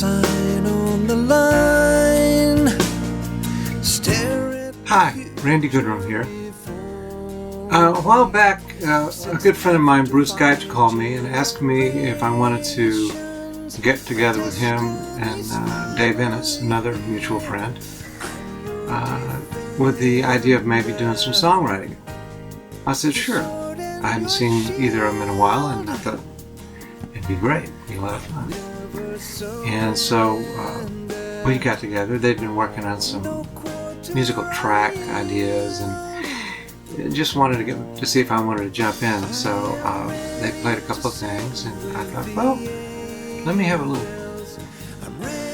sign on the line. Hi, Randy Goodrum here. A while back, a good friend of mine, Bruce Gaitsch, called me and asked me if I wanted to get together with him and Dave Innis, another mutual friend, with the idea of maybe doing some songwriting. I said, sure. I hadn't seen either of them in a while, and I thought it'd be great, it'd be a lot of fun. And so we got together. They'd been working on some musical track ideas and just wanted to see if I wanted to jump in. So they played a couple of things, and I thought, well, let me have a little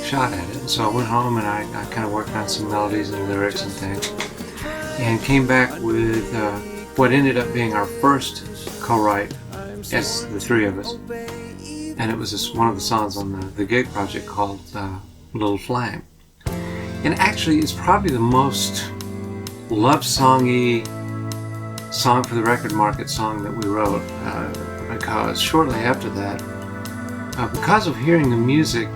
shot at it. And so I went home and I kind of worked on some melodies and lyrics and things, and came back with what ended up being our first co-write as the three of us. And it was one of the songs on the gig project called Little Flame. And actually, it's probably the most love-songy song for the record market song that we wrote, because shortly after that, because of hearing the music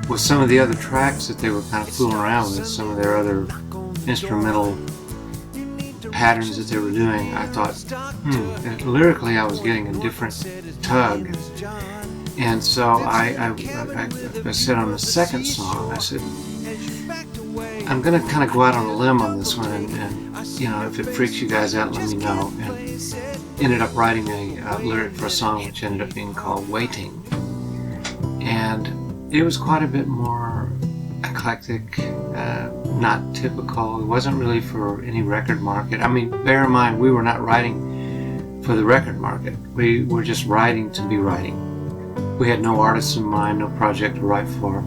with some of the other tracks that they were kind of fooling around with, some of their other instrumental patterns that they were doing, I thought, lyrically I was getting a different tug. And so I said on the second song, I said, I'm going to kind of go out on a limb on this one, and you know, if it freaks you guys out, let me know. And ended up writing a lyric for a song which ended up being called Waiting. And it was quite a bit more eclectic, not typical. It wasn't really for any record market. I mean, bear in mind, we were not writing for the record market. We were just writing to be writing. We had no artists in mind, no project to write for.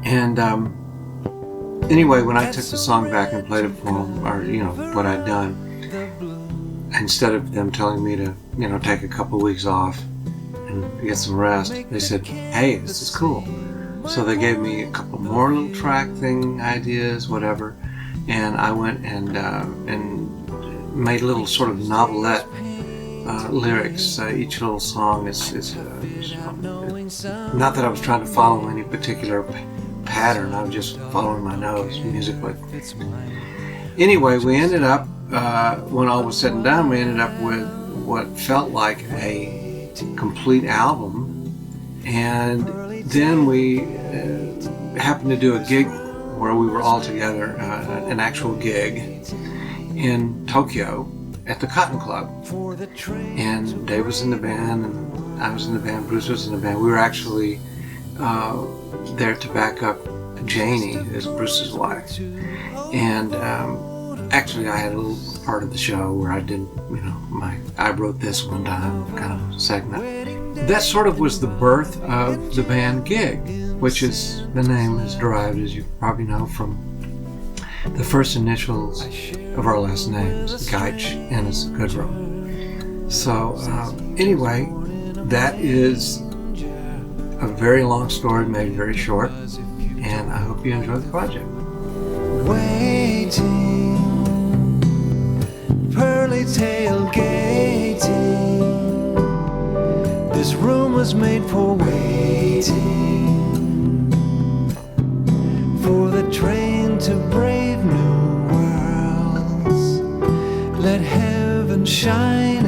And anyway, when I took the song back and played it for them, or you know, what I'd done, instead of them telling me to, you know, take a couple weeks off and get some rest, they said, hey, this is cool. So they gave me a couple more little track thing ideas, whatever, and I went and made a little sort of novelette lyrics. Each little song is not that I was trying to follow any particular pattern. I was just following my nose musically. Anyway, we ended up, when all was said and done, we ended up with what felt like a complete album. And then we happened to do a gig where we were all together, an actual gig in Tokyo at the Cotton Club. And Dave was in the band, and I was in the band, Bruce was in the band. We were actually there to back up Janie, as Bruce's wife. And actually I had a little part of the show where I did, you know, I wrote this one time kind of segment. That sort of was the birth of the band Gig, which is, the name is derived, as you probably know, from the first initials of our last names, Gaitsch, Innis, Goodrum. So anyway, that is a very long story made very short, and I hope you enjoy the project. Waiting, pearly tailgating. This room was made for waiting, for the train to brave new worlds. Let heaven shine